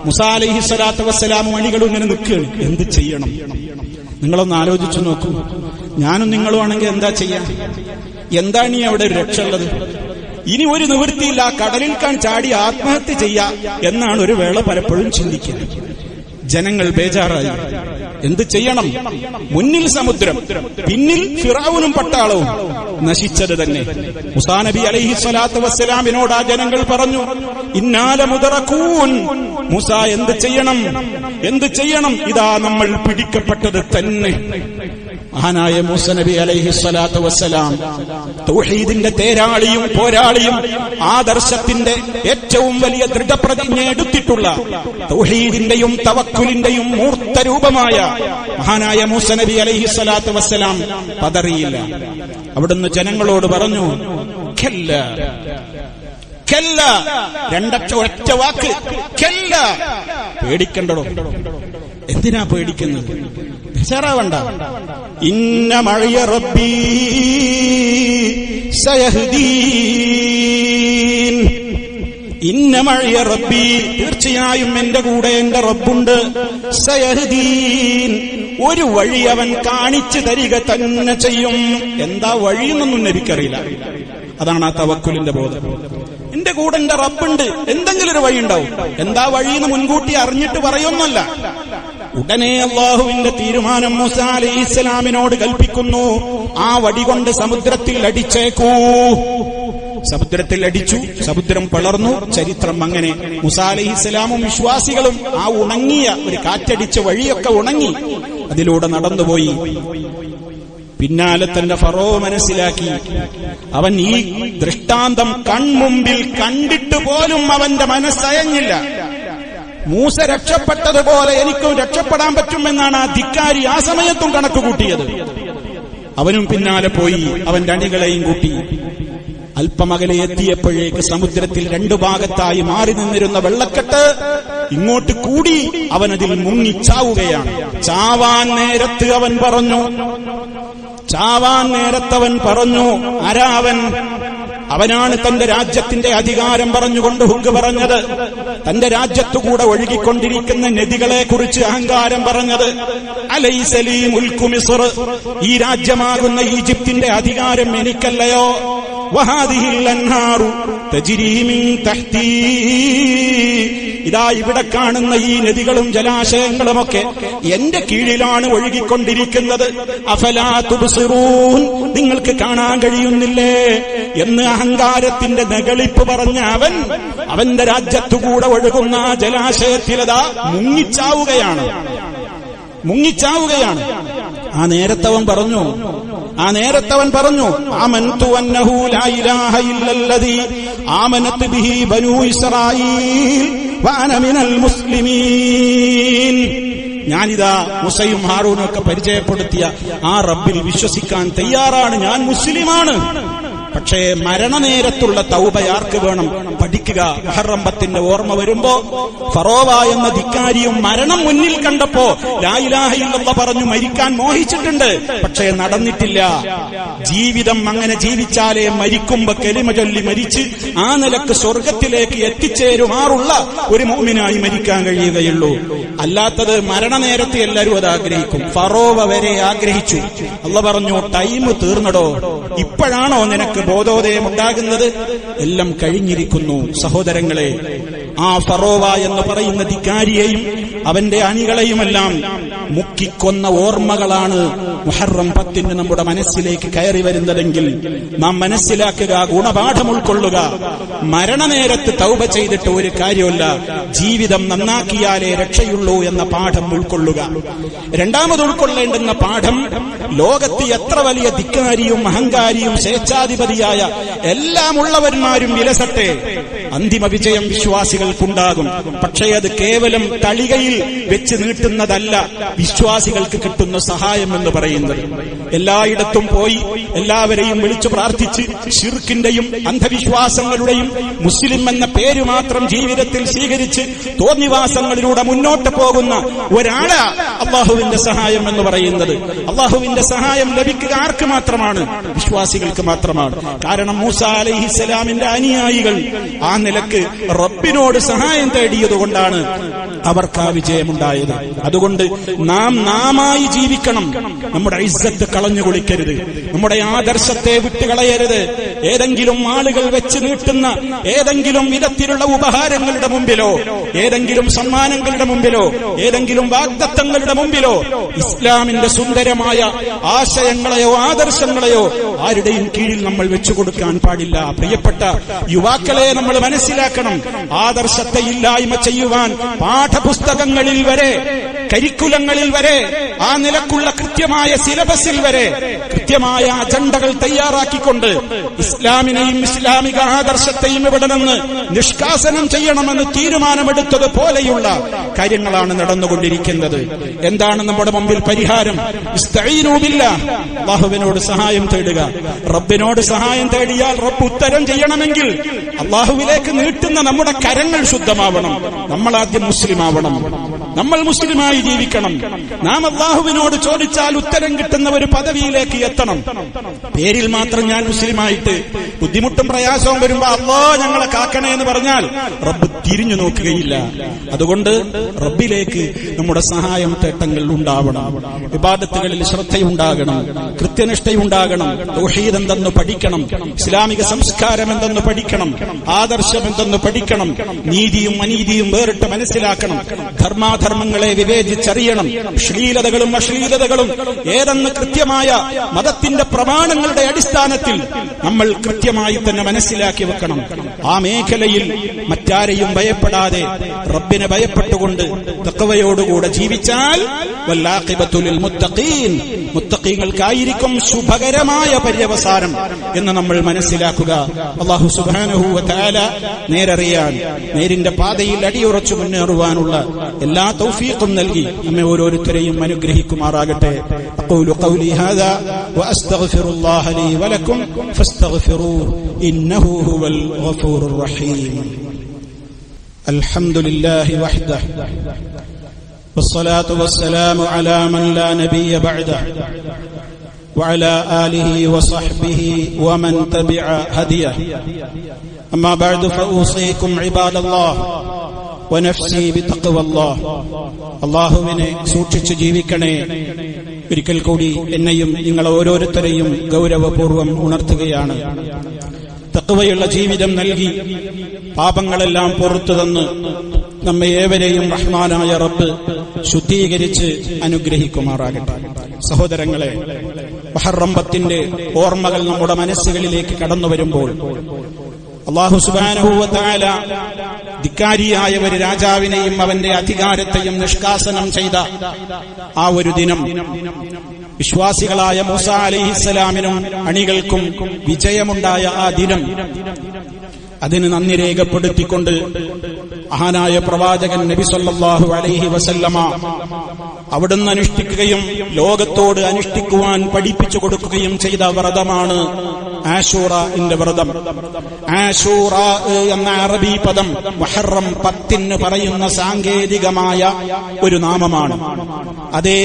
മൂസ അലൈഹിസ്സലാത്തു വസ്സലാം മണികളും ഇങ്ങനെ നിൽക്കുകയാണ്. എന്ത് ചെയ്യണം? നിങ്ങളൊന്ന് ആലോചിച്ചു നോക്കൂ. ഞാനും നിങ്ങളും ആണെങ്കിൽ എന്താ ചെയ്യാ? എന്താണ് ഈ അവിടെ ഒരു രക്ഷ ഉള്ളത്? ഇനി ഒരു നിവൃത്തിയില്ല, കടലിൽ ചാടി ആത്മഹത്യ ചെയ്യാ എന്നാണ് ഒരു വേള പലപ്പോഴും ചിന്തിക്കുക. ജനങ്ങൾ ബേജാറായി. എന്ത് ചെയ്യണം? മുന്നിൽ സമുദ്രം, പിന്നിൽ ഫിറഔനും പട്ടാളവും. നശിച്ചത് തന്നെ. മൂസാ നബി അലൈഹിസ്സലാത്തു വസ്സലാമിനോട് ആ ജനങ്ങൾ പറഞ്ഞു, ഇന്നാല മുദറകൂൻ. മൂസ എന്ത് ചെയ്യണം? എന്ത് ചെയ്യണം? ഇതാ നമ്മൾ പിടിക്കപ്പെട്ടത് തന്നെ. മഹാനായ മൂസ നബി അലൈഹിസ്സലാത്തു വസ്സലാം തൗഹീദിന്റെ തേരാളിയും പോരാളിയും ആദർശത്തിന്റെ ഏറ്റവും വലിയ ദൃഢപ്രതിജ്ഞ എടുത്തിട്ടുള്ള തൗഹീദിന്റെയും തവക്കുലിന്റെയും മൂർത്തരൂപമായ മഹാനായ മൂസ നബി അലൈഹിസ്സലാത്തു വസ്സലാം പതറിയില്ല. അവിടുന്ന് ജനങ്ങളോട് പറഞ്ഞു, ഖല്ല ഖല്ല, ഒറ്റ വാക്ക്, ഖല്ല. പേടിക്കണ്ടോ? എന്തിനാ പേടിക്കുന്നത്? ബേജാറാവണ്ട. ഇന്ന മഅയ റബ്ബീ സയഹ്ദീൻ. ഇന്ന മഅയ റബ്ബി, തീർച്ചയായും എന്റെ കൂടെ എന്റെ റബ്ബുണ്ട്. സയഹ്ദീൻ, ഒരു വഴി അവൻ കാണിച്ചു തരിക തന്നെ ചെയ്യും. എന്താ വഴിയെന്നൊന്നും നബിക്കറിയില്ല. അതാണ് ആ തവക്കുലിന്റെ ബോധം. എന്റെ കൂടെ എന്റെ റബ്ബുണ്ട്, എന്തെങ്കിലും ഒരു വഴി ഉണ്ടാവും. എന്താ വഴിയെന്ന് മുൻകൂട്ടി അറിഞ്ഞിട്ട് പറയൊന്നല്ല. ഉടനെ അല്ലാഹുവിന്റെ തീരുമാനം മൂസാ അലൈഹിസ്സലാമിനോട് കൽപ്പിക്കുന്നു, ആ വടി കൊണ്ട് സമുദ്രത്തിൽ അടിച്ചേക്കൂ. സമുദ്രത്തിൽ അടിച്ചു, സമുദ്രം പിളർന്നു. ചരിത്രം അങ്ങനെ. മൂസാ അലൈഹിസ്സലാമും വിശ്വാസികളും ആ ഉണങ്ങിയ ഒരു കാറ്റടിച്ച വഴിയൊക്കെ ഉണങ്ങി അതിലൂടെ നടന്നുപോയി. പിന്നാലെ തന്റെ ഫറോ മനസ്സിലാക്കി, അവൻ ഈ ദൃഷ്ടാന്തം കൺമുമ്പിൽ കണ്ടിട്ട് പോലും അവന്റെ മനസ്സയഞ്ഞില്ല. മൂസ രക്ഷപ്പെട്ടതുപോലെ എനിക്കും രക്ഷപ്പെടാൻ പറ്റുമെന്നാണ് ആ ധിക്കാരി ആ സമയത്തും കണക്ക് കൂട്ടിയത്. അവനും പിന്നാലെ പോയി, അവന്റെ അണികളെയും കൂട്ടി. അല്പമകലെ എത്തിയപ്പോഴേക്ക് സമുദ്രത്തിൽ രണ്ടു ഭാഗത്തായി മാറി നിന്നിരുന്ന വെള്ളക്കെട്ട് ഇങ്ങോട്ട് കൂടി അവനതിൽ മുങ്ങിച്ചാവുകയാണ്. ചാവാൻ നേരത്ത് അവൻ പറഞ്ഞു, ആരാ അവൻ? അവനാണ് തന്റെ രാജ്യത്തിന്റെ അധികാരം പറഞ്ഞുകൊണ്ട് ഹുക്ക് പറഞ്ഞത്, തന്റെ രാജ്യത്തുകൂടെ ഒഴുകിക്കൊണ്ടിരിക്കുന്ന നദികളെ കുറിച്ച് അഹങ്കാരം പറഞ്ഞത്. അലൈസ ലീ മുൽക്കു മിസ്ർ, ഈ രാജ്യമാകുന്ന ഈജിപ്തിന്റെ അധികാരം എനിക്കല്ലയോ? വഹാദിഹിൽ അൻഹാറു തജ്രീ മിൻ തഹ്തീ, ഇതാ ഇവിടെ കാണുന്ന ഈ നദികളും ജലാശയങ്ങളുമൊക്കെ എന്റെ കീഴിലാണ് ഒഴുകിക്കൊണ്ടിരിക്കുന്നത്. അഫലാ തുബ്സിറൂൻ, നിങ്ങൾക്ക് കാണാൻ കഴിയുന്നില്ലേ എന്ന് അഹങ്കാരത്തിന്റെ നകളിപ്പ് പറഞ്ഞ അവന്റെ രാജ്യത്തുകൂടെ ഒഴുകുന്ന ജലാശയത്തിലതാ മുങ്ങിച്ചാവുകയാണ്. ആ നേരത്തവൻ പറഞ്ഞു ആമൻതു അന്നഹു ലാ ഇലാഹ ഇല്ലല്ലദീ ആമനത് ബിഹി ബനൂ ഇസ്രായീൽ വഅന മിനൽ മുസ്ലിമീൻ. ഞാനിതാ മൂസയും ഹാറൂനും ഒക്കെ പരിചയപ്പെടുത്തിയ ആ റബ്ബിൽ വിശ്വസിക്കാൻ തയ്യാറാണ്, ഞാൻ മുസ്ലിമാണ്. പക്ഷേ മരണനേരത്തുള്ള തൗബ ആർക്ക് വേണം? പഠിക്കുക. മുഹറം 10 ഓർമ്മ വരുമ്പോ ഫറോവ എന്ന ധിക്കാരിയും മരണം മുന്നിൽ കണ്ടപ്പോ ലാ ഇലാഹ ഇല്ലല്ലാഹ് പറഞ്ഞു മരിക്കാൻ മോഹിച്ചിട്ടുണ്ട്, പക്ഷേ നടന്നിട്ടില്ല. ജീവിതം അങ്ങനെ ജീവിച്ചാലേ മരിക്കുമ്പോ കലിമ ചൊല്ലി മരിച്ച് ആ നിലക്ക് സ്വർഗത്തിലേക്ക് എത്തിച്ചേരുമാറുള്ള ഒരു മുഅ്മിനായി മരിക്കാൻ കഴിയുകയുള്ളൂ. അല്ലാത്തത് മരണനേരത്ത് എല്ലാവരും അത് ആഗ്രഹിക്കും. ഫറോവ വരെ ആഗ്രഹിച്ചു. അല്ലാഹ് പറഞ്ഞു, ടൈം തീർന്നടോ, ഇപ്പോഴാണോ നിനക്ക് ബോധോദയം ഉണ്ടാകുന്നത്? എല്ലാം കഴിഞ്ഞിരിക്കുന്നു. സഹോദരങ്ങളെ, ആ ഫറോവ എന്ന് പറയുന്ന ധിക്കാരിയെയും അവന്റെ അണികളെയുമെല്ലാം മുക്കിക്കൊന്ന ഓർമ്മകളാണ് മുഹറം 10 നമ്മുടെ മനസ്സിലേക്ക് കയറി വരുന്നതെങ്കിൽ നാം മനസ്സിലാക്കുക, ഗുണപാഠം ഉൾക്കൊള്ളുക. മരണനേരത്ത് തൗബ ചെയ്തിട്ട് ഒരു കാര്യമില്ല, ജീവിതം നന്നാക്കിയാലേ രക്ഷയുള്ളൂ എന്ന പാഠം ഉൾക്കൊള്ളുക. രണ്ടാമത് ഉൾക്കൊള്ളേണ്ടുന്ന പാഠം, ലോകത്ത് എത്ര വലിയ ധിക്കാരിയും അഹങ്കാരിയും സ്വേച്ഛാധിപതിയായ എല്ലാം ഉള്ളവന്മാരും വിലസട്ടെ, അന്തിമ വിജയം വിശ്വാസികൾക്കുണ്ടാകും. പക്ഷേ അത് കേവലം തളികയിൽ വെച്ച് നീട്ടുന്നതല്ല വിശ്വാസികൾക്ക് കിട്ടുന്ന സഹായം എന്ന് പറയുന്നത്. എല്ലായിടത്തും പോയി എല്ലാവരെയും വിളിച്ചു പ്രാർത്ഥിച്ച് ശിർക്കിന്റെയും അന്ധവിശ്വാസങ്ങളുടെയും മുസ്ലിം എന്ന പേര് മാത്രം ജീവിതത്തിൽ സ്വീകരിച്ച് തോന്നിവാസങ്ങളിലൂടെ മുന്നോട്ട് പോകുന്ന ഒരാളാ അള്ളാഹുവിന്റെ സഹായം എന്ന് പറയുന്നത്. അള്ളാഹുവിന്റെ സഹായം ലഭിക്കുക ആർക്ക് മാത്രമാണ്? വിശ്വാസികൾക്ക് മാത്രമാണ്. കാരണം മൂസാ അലൈഹിസ്സലാമിന്റെ അനുയായികൾ ആ നിലക്ക് റബ്ബിനോട് സഹായം തേടിയതുകൊണ്ടാണ് അവർക്ക് ആ വിജയമുണ്ടായത്. അതുകൊണ്ട് നാമായി ജീവിക്കണം. നമ്മുടെ ഇസ്സത്ത് കളഞ്ഞു കുളിക്കരുത്, നമ്മുടെ ആദർശത്തെ വിട്ടുകളയരുത്. ഏതെങ്കിലും ആളുകൾ വെച്ച് നീട്ടുന്ന ഏതെങ്കിലും വിധത്തിലുള്ള ഉപഹാരങ്ങളുടെ മുമ്പിലോ ഏതെങ്കിലും സമ്മാനങ്ങളുടെ മുമ്പിലോ ഏതെങ്കിലും വാഗ്ദത്തങ്ങളുടെ മുമ്പിലോ ഇസ്ലാമിന്റെ സുന്ദരമായ ആശയങ്ങളെയോ ആദർശങ്ങളെയോ ആരുടെയും കീഴിൽ നമ്മൾ വെച്ചുകൊടുക്കാൻ പാടില്ല. പ്രിയപ്പെട്ട യുവാക്കളെ, നമ്മൾ മനസ്സിലാക്കണം, ആദർശത്തെ ഇല്ലായ്മ ചെയ്യുവാൻ പാഠപുസ്തകങ്ങളിൽ വരെ, കരിക്കുലങ്ങളിൽ വരെ, ആ നിലക്കുള്ള കൃത്യമായ സിലബസിൽ വരെ കൃത്യമായ അജണ്ടകൾ തയ്യാറാക്കിക്കൊണ്ട് ഇസ്ലാമിനെയും ഇസ്ലാമിക ആദർശത്തെയും ഇവിടെ നിന്ന് നിഷ്കാസനം ചെയ്യണമെന്ന് തീരുമാനമെടുത്തത് പോലെയുള്ള കാര്യങ്ങളാണ് നടന്നുകൊണ്ടിരിക്കുന്നത്. എന്താണ് നമ്മുടെ മുമ്പിൽ പരിഹാരം? ഇസ്തഈനൂ ബില്ലാഹ്, അല്ലാഹുവിനോട് സഹായം തേടുക. റബ്ബിനോട് സഹായം തേടിയാൽ റബ്ബ് ഉത്തരം ചെയ്യണമെങ്കിൽ അല്ലാഹുവിലേക്ക് നീട്ടുന്ന നമ്മുടെ കരങ്ങൾ ശുദ്ധമാവണം. നമ്മൾ ആദ്യം മുസ്ലിം ആവണം. നമ്മൾ മുസ്ലിമായി ജീവിക്കണം. നാം അല്ലാഹുവിനോട് ചോദിച്ചാൽ ഉത്തരം കിട്ടുന്ന ഒരു പദവിയിലേക്ക് എത്തണം. പേരിൽ മാത്രം ഞാൻ മുസ്ലിമായിട്ട് ബുദ്ധിമുട്ടും പ്രയാസവും വരുമ്പോ അല്ലാഹ് ഞങ്ങളെ കാക്കണേ എന്ന് പറഞ്ഞാൽ റബ്ബ് തിരിഞ്ഞു നോക്കുകയില്ല. അതുകൊണ്ട് റബ്ബിലേക്ക് നമ്മുടെ സഹായം തേട്ടങ്ങൾ ഉണ്ടാവണം. ഇബാദത്തുകളിൽ ശ്രദ്ധയുണ്ടാകണം, കൃത്യനിഷ്ഠയുണ്ടാകണം, തൗഹീദ് എന്തെന്ന് പഠിക്കണം, ഇസ്ലാമിക സംസ്കാരം എന്തെന്ന് പഠിക്കണം, ആദർശം എന്തെന്ന് പഠിക്കണം, നീതിയും അനീതിയും വേറിട്ട് മനസ്സിലാക്കണം, ധർമാധർമ്മങ്ങളെ വിവേചിച്ചറിയണം, ശ്ലീലതകളും അശ്ലീലതകളും ഏതെന്ന് കൃത്യമായ മതത്തിന്റെ പ്രമാണങ്ങളുടെ അടിസ്ഥാനത്തിൽ നമ്മൾ കൃത്യമായി തന്നെ മനസ്സിലാക്കി വെക്കണം. ആ മേഖലയിൽ മറ്റാരെയും ഭയപ്പെടാതെ റബ്ബിനെ ഭയപ്പെട്ടുകൊണ്ട് തഖ്വയോടുകൂടെ ജീവിച്ചാൽ വല്ലാഖിബത്തു ലിൽ മുത്തഖീൻ, മുത്തഖീങ്ങൾക്കായിരിക്കും ശുഭകരമായ പര്യവസാനം എന്ന് നമ്മൾ മനസ്സിലാക്കുക. അല്ലാഹു സുബ്ഹാനഹു വ തആല നേരറിയാൻ, നേരിന്റെ പാതയിൽ അടിയുറച്ചു മുന്നേറുവാനുള്ള എല്ലാ തൗഫീഖും നൽകി നമ്മെ ഓരോരുത്തരെയും അനുഗ്രഹിക്കുമാറാകട്ടെ. അഖൂലു ഖൗലി ഹാദാ വഅസ്തഗ്ഫിറുല്ലാഹ ലീ വലക്കും ഫസ്തഗ്ഫിറൂഹു ഇന്നഹു ഹുവൽ ഗഫൂറുർ റഹീം. അൽഹംദുലില്ലാഹി വഹ്ദഹു വസ്സലാത്തു വസ്സലാമു അലാ മൻ ലാ നബിയ്യ ബഅദഹു വഅലാ ആലിഹി വസഹ്ബിഹി വമൻ തബിഅ ഹദിയഹു. അമ്മാ ബഅദു ഫഊസീകും ഇബാദല്ലാഹ് വനഫ്സി ബിതഖ്വല്ലാഹ്. അല്ലാഹുവിനെ സൂക്ഷിച്ചു ജീവിക്കണേ. ഒരിക്കൽ കൂടി എന്നെയും നിങ്ങൾ ഓരോരുത്തരെയും ഗൗരവപൂർവ്വം ഉണർത്തുകയാണ്. തഖ്വയുള്ള ജീവിതം നൽകി പാപങ്ങളെല്ലാം പുറത്തു തന്ന് നമ്മെ ഏവരെയും റഹ്മാനായ റബ്ബ് ശുദ്ധീകരിച്ച് അനുഗ്രഹിക്കുമാറാകട്ടെ. സഹോദരങ്ങളെ, മുഹറം 10 ഓർമ്മകൾ നമ്മുടെ മനസ്സുകളിലേക്ക് കടന്നു വരുമ്പോൾ അല്ലാഹു സുബ്ഹാനഹു വ തആല ധിക്കാരിയായ ഒരു രാജാവിനെയും അവന്റെ അധികാരത്തെയും നിഷ്കാസനം ചെയ്ത ആ ഒരു ദിനം, വിശ്വാസികളായ മൂസാ അലൈഹിസ്സലാമിനും അണികൾക്കും വിജയമുണ്ടായ ആ ദിനം, അതിന് നന്ദി രേഖപ്പെടുത്തിക്കൊണ്ട് മഹാനായ പ്രവാചകൻ നബി സല്ലല്ലാഹു അലൈഹി വസല്ലമ അവിടുന്ന് അനുഷ്ഠിക്കുകയും ലോകത്തോട് അനുഷ്ഠിക്കുവാൻ പഠിപ്പിച്ചു കൊടുക്കുകയും ചെയ്ത വ്രതമാണ് ആശൂറയുടെ വ്രതം. ആശൂറ എന്ന അറബി പദം മുഹറം 10 പറയുന്ന സാങ്കേതികമായ ഒരു നാമമാണ്. അതേ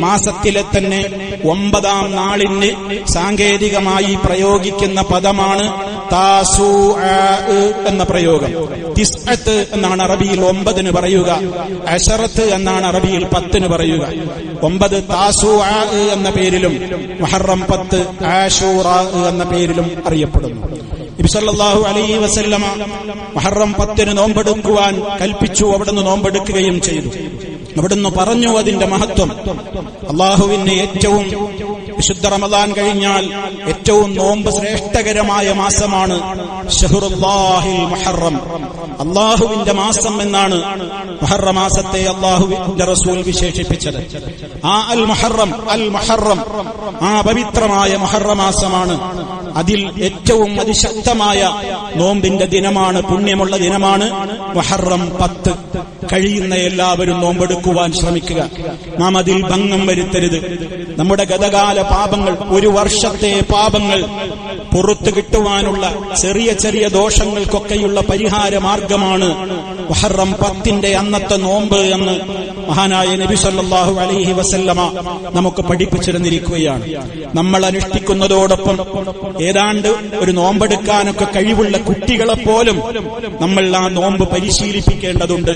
മാസത്തിലെ തന്നെ 9ാം നാളിന് സാങ്കേതികമായി പ്രയോഗിക്കുന്ന പദമാണ് താസൂഅ എന്ന പ്രയോഗം. തിസ്അത്ത് എന്നാണ് അറബിയിൽ 9 പറയുക, അശറത്ത് എന്നാണ് അറബിയിൽ 10 പറയുക. 9 താസൂഅ എന്ന പേരിലും മുഹറം 10 ആശൂറ എന്ന പേരിലും അറിയപ്പെടുന്നു. നബി സല്ലല്ലാഹു അലൈഹി വസല്ലമ മുഹറം 10 നോമ്പെടുക്കുവാൻ കൽപ്പിച്ചു. അവിടുന്ന് നോമ്പെടുക്കുകയും ചെയ്തു. അവിടുന്ന് പറഞ്ഞു അതിന്റെ മഹത്വം. അല്ലാഹുവിന് ഏറ്റവും വിശുദ്ധ റമദാൻ കഴിഞ്ഞാൽ ഏറ്റവും നോമ്പ് ശ്രേഷ്ഠകരമായ മാസമാണ് ശഹ്റുല്ലാഹിൽ മുഹറം, അല്ലാഹുവിന്റെ മാസം എന്നാണ് മുഹറം മാസത്തെ അല്ലാഹുവിന്റെ റസൂൽ വിശേഷിപ്പിച്ചത്. ആ അൽ മുഹറം ആ പവിത്രമായ മുഹറം മാസമാണ്. അതിൽ ഏറ്റവും അതിശക്തമായ നോമ്പിന്റെ ദിനമാണ്, പുണ്യമുള്ള ദിനമാണ് മുഹറം 10. കഴിയുന്ന എല്ലാവരും നോമ്പെടുക്കുവാൻ ശ്രമിക്കുക. നാം അതിൽ ഭംഗം വരുത്തരുത്. നമ്മുടെ ഗതകാല പാപങ്ങൾ, ഒരു വർഷത്തെ പാപങ്ങൾ പുറത്തു കിട്ടുവാനുള്ള ചെറിയ ചെറിയ ദോഷങ്ങൾക്കൊക്കെയുള്ള പരിഹാര മാർഗമാണ് മുഹറം 10 അന്നത്തെ നോമ്പ് എന്ന് മഹാനായ നബി സല്ലല്ലാഹു അലൈഹി വസല്ലമ നമുക്ക് പഠിപ്പിച്ചിരുന്നിരിക്കുകയാണ്. നമ്മൾ അനുഷ്ഠിക്കുന്നതോടൊപ്പം ഏതാണ്ട് ഒരു നോമ്പെടുക്കാനൊക്കെ കഴിവുള്ള കുട്ടികളെപ്പോലും നമ്മൾ ആ നോമ്പ് പരിശീലിപ്പിക്കേണ്ടതുണ്ട്.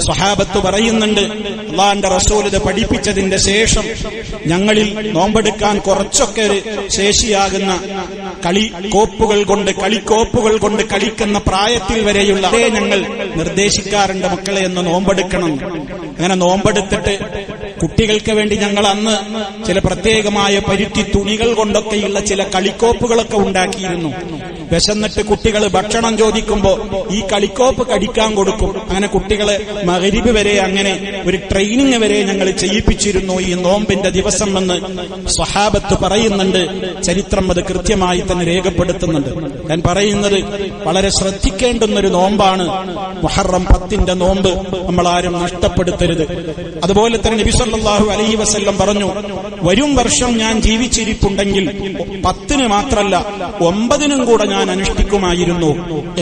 സ്വഹാബത്ത് പറയുന്നുണ്ട്, അല്ലാഹുവിന്റെ റസൂൽ ഇത് പഠിപ്പിച്ചതിന്റെ ശേഷം ഞങ്ങളിൽ നോമ്പെടുക്കാൻ കുറച്ചൊക്കെ ഒരു ശേഷിയാകുന്ന കളിക്കോപ്പുകൾ കൊണ്ട് കളിക്കുന്ന പ്രായത്തിൽ വരെയുള്ള ഞങ്ങൾ നിർദ്ദേശിക്കാറുണ്ട്, മക്കളെ എന്ന് നോമ്പെടുക്കണം. അങ്ങനെ നോമ്പെടുത്തിട്ട് കുട്ടികൾക്ക് വേണ്ടി ഞങ്ങൾ അന്ന് ചില പ്രത്യേകമായ പരുത്തി തുണികൾ കൊണ്ടൊക്കെയുള്ള ചില കളിക്കോപ്പുകളൊക്കെ ഉണ്ടാക്കിയിരുന്നു. വിശന്നിട്ട് കുട്ടികൾ ഭക്ഷണം ചോദിക്കുമ്പോ ഈ കളിക്കോപ്പ് കടിക്കാൻ കൊടുക്കും. അങ്ങനെ കുട്ടികളെ മഗ്രിബ് വരെ അങ്ങനെ ഒരു ട്രെയിനിങ് വരെ ഞങ്ങൾ ചെയ്യിപ്പിച്ചിരുന്നു ഈ നോമ്പിന്റെ ദിവസം എന്ന് സ്വഹാബത്ത് പറയുന്നുണ്ട്. ചരിത്രം അത് കൃത്യമായി തന്നെ രേഖപ്പെടുത്തുന്നുണ്ട്. ഞാൻ പറയുന്നത് വളരെ ശ്രദ്ധിക്കേണ്ടുന്നൊരു നോമ്പാണ് മുഹറം 10 നോമ്പ്. നമ്മൾ ആരും നഷ്ടപ്പെടുത്തരുത്. അതുപോലെ തന്നെ നബി സല്ലല്ലാഹു അലൈഹി വസല്ലം പറഞ്ഞു, വരും വർഷം ഞാൻ ജീവിച്ചിരിപ്പുണ്ടെങ്കിൽ 10 മാത്രല്ല 9 കൂടെ ഞാൻ അനുഷ്ഠിക്കുമായിരുന്നു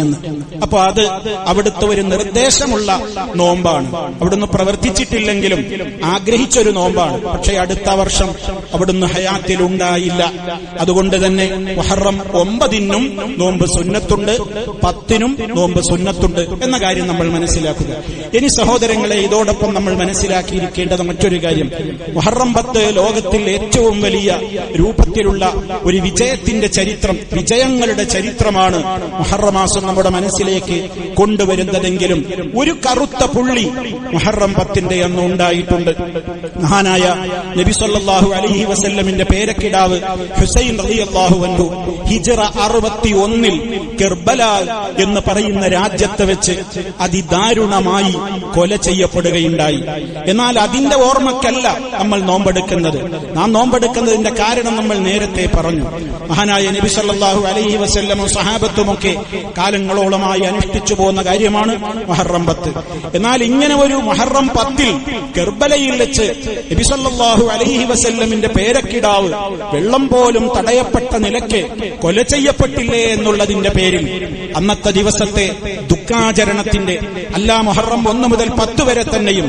എന്ന്. അപ്പൊ അത് അവിടുത്തെ ഒരു നിർദ്ദേശമുള്ള നോമ്പാണ്. അവിടുന്ന് പ്രവർത്തിച്ചിട്ടില്ലെങ്കിലും ആഗ്രഹിച്ചൊരു നോമ്പാണ്. പക്ഷേ അടുത്ത വർഷം അവിടുന്ന് ഹയാത്തിൽ ഉണ്ടായില്ല. അതുകൊണ്ട് തന്നെ മുഹറം 9 നോമ്പ് സുന്നത്തുണ്ട്, 10 നോമ്പ് സുന്നത്തുണ്ട് എന്ന കാര്യം നമ്മൾ മനസ്സിലാക്കുക. ഇനി സഹോദരങ്ങളെ, ഇതോടൊപ്പം നമ്മൾ മനസ്സിലാക്കിയിരിക്കേണ്ടത് മറ്റൊരു കാര്യം, മുഹറം 10 ലോകത്തിൽ ഏറ്റവും വലിയ രൂപത്തിലുള്ള ഒരു വിജയത്തിന്റെ ചരിത്രം, വിജയങ്ങളുടെ ചരിത്രമാണ് മുഹറം മാസം നമ്മുടെ മനസ്സിലേക്ക് കൊണ്ടുവരുന്നതെങ്കിലും ഒരു കറുത്ത പുള്ളി മുഹറം 10 അന്ന് ഉണ്ടായിട്ടുണ്ട്. മഹാനായ നബി സല്ലല്ലാഹു അലൈഹി വസല്ലമിന്റെ പേരക്കിടാവ് ഹുസൈൻ റളിയല്ലാഹു അൻഹു ഹിജ്റ 61 കർബല എന്ന് പറയുന്ന രാജ്യത്ത് വെച്ച് അതിദാരുണമായി കൊല ചെയ്യപ്പെടുകയുണ്ടായി. എന്നാൽ അതിന്റെ ഓർമ്മക്കല്ല നമ്മൾ നോമ്പെടുക്കുന്നത്. നാം നോമ്പെടുക്കുന്നതിന്റെ കാരണം നമ്മൾ നേരത്തെ പറഞ്ഞു. മഹാനായ നബി സല്ലല്ലാഹു അലൈഹി വസല്ലമും സഹാബത്തുമൊക്കെ കാലങ്ങളോളമായി അനുഷ്ഠിച്ചു പോകുന്ന കാര്യമാണ് മുഹറം 10. എന്നാൽ ഇങ്ങനെ ഒരു മുഹറം 10 കർബലയിൽ വെച്ച് നബി സല്ലല്ലാഹു അലൈഹി വസല്ലമിന്റെ പേരക്കിടാവ് വെള്ളം പോലും തടയപ്പെട്ട നിലയ്ക്ക് കൊല ചെയ്യപ്പെട്ടില്ലേ എന്നുള്ളതിന്റെ പേരിൽ അന്നത്തെ ദിവസത്തെ ദുഃഖാചരണത്തിന്റെ, അല്ല മുഹറം 1 മുതൽ 10 വരെ തന്നെയും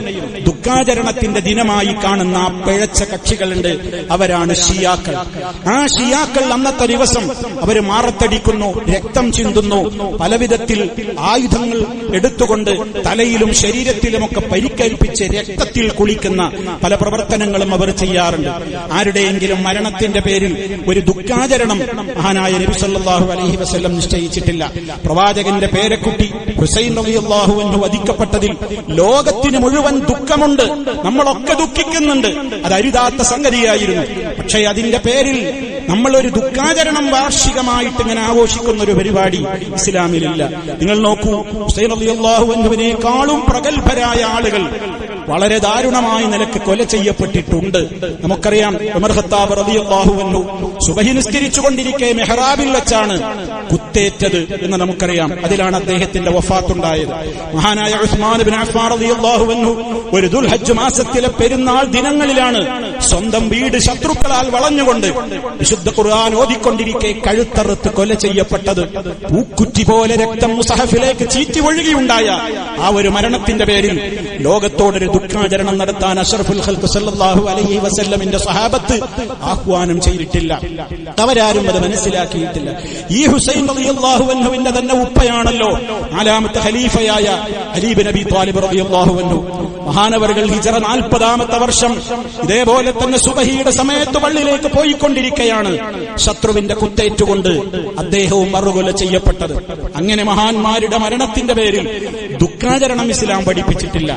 ദുഃഖാചരണത്തിന്റെ ദിനമായി കാണുന്ന ആ പിഴച്ച കക്ഷികളുണ്ട്. അവരാണ് ഷിയാക്കൾ. ആ ഷിയാക്കൾ അന്നത്തെ ദിവസം അവർ മാറത്തടിക്കുന്നു, രക്തം ചിന്തുന്നു, പലവിധത്തിൽ ആയുധങ്ങൾ എടുത്തുകൊണ്ട് തലയിലും ശരീരത്തിലുമൊക്കെ പരിക്കേൽപ്പിച്ച് രക്തത്തിൽ കുളിക്കുന്ന പല പ്രവർത്തനങ്ങളും അവർ ചെയ്യാറുണ്ട്. ആരുടെയെങ്കിലും മരണത്തിന്റെ പേരിൽ ഒരു ദുഃഖാചരണം മഹാനായ നബി സല്ലല്ലാഹു അലൈഹി വസല്ലം നിശ്ചയിച്ചിട്ടില്ല. പ്രവാചകന്റെ പേരക്കുട്ടി ഹുസൈൻ റളിയല്ലാഹു അൻഹു വധിക്കപ്പെട്ടതിൽ ലോകത്തിന് മുഴുവൻ ദുഃഖമുണ്ട്, നമ്മളൊക്കെ ദുഃഖിക്കുന്നുണ്ട്. അത് അരുതാത്ത സംഗതിയായിരുന്നു. പക്ഷേ അതിന്റെ പേരിൽ നമ്മളൊരു ദുഃഖാചരണം വാർഷികമായിട്ട് ഇങ്ങനെ ആഘോഷിക്കുന്ന ഒരു പരിപാടി ഇസ്ലാമിലില്ല. നിങ്ങൾ നോക്കൂ, ഹുസൈൻ റളിയല്ലാഹു അൻഹുവിനേക്കാളും പ്രഗത്ഭരായ ആളുകൾ വളരെ ദാരുണമായ നിലക്ക് കൊല ചെയ്യപ്പെട്ടിട്ടുണ്ട്. നമുക്കറിയാം, ഉമർ ഖത്താബ് റളിയല്ലാഹു അൻഹു സുബഹി നിസ്കരിച്ചുകൊണ്ടിരിക്കെ മെഹ്റാബിൽ വെച്ചാണ് കുത്തേറ്റത് എന്ന് നമുക്കറിയാം. അതിലാണ് അദ്ദേഹത്തിന്റെ വഫാത്തുണ്ടായത്. മഹാനായ ഉസ്മാൻ ഇബ്നു അഫ്ഫാൻ റളിയല്ലാഹു അൻഹു ഒരു ദുൽഹജ്ജ് മാസത്തിലെ പെരുന്നാൾ ദിനങ്ങളിലാണ് സ്വന്തം വീട് ശത്രുക്കളാൽ വളഞ്ഞുകൊണ്ട് വിശുദ്ധ ഖുർആൻ ഓതിക്കൊണ്ടിരിക്കെ കഴുത്തറുത്ത് കൊല ചെയ്യപ്പെട്ടത്. പൂക്കുറ്റി പോലെ രക്തം മുസഹഫിലേക്ക് ചീറ്റി ഒഴുകിയുണ്ടായ ആ ഒരു മരണത്തിന്റെ പേരിൽ ലോകത്തോടൊരു ദുഃഖാചരണം നടത്താൻ അഷ്റഫുൽ ഖൽഖ് സല്ലല്ലാഹു അലൈഹി വസല്ലമിന്റെ സ്വഹാബത്ത് ആഹ്വാനം ചെയ്തിട്ടില്ല. അവരാരും അത് മനസ്സിലാക്കിയിട്ടില്ല. ഈ ഹുസൈൻ റളിയല്ലാഹു അൻഹുവിന്റെ തന്നെ ഉപ്പയാണല്ലോ 4ാമത്തെ ഖലീഫയായ അലി ഇബ്നു അബീ ത്വാലിബ് റളിയല്ലാഹു അൻഹു. മഹാനവറുകൾ ഹിജ്റ 40ാമത്തെ വർഷം ഇതേപോലെ തന്നെ സുബഹിയുടെ സമയത്ത് പള്ളിയിലേക്ക് പോയിക്കൊണ്ടിരിക്കുകയാണ്. ശത്രുവിന്റെ കുത്തേറ്റുകൊണ്ട് അദ്ദേഹവും മറുകൊല ചെയ്യപ്പെട്ടത്. അങ്ങനെ മഹാന്മാരുടെ മരണത്തിന്റെ പേരിൽ ദുഃഖാചരണം ഇസ്ലാം പഠിപ്പിച്ചിട്ടില്ല.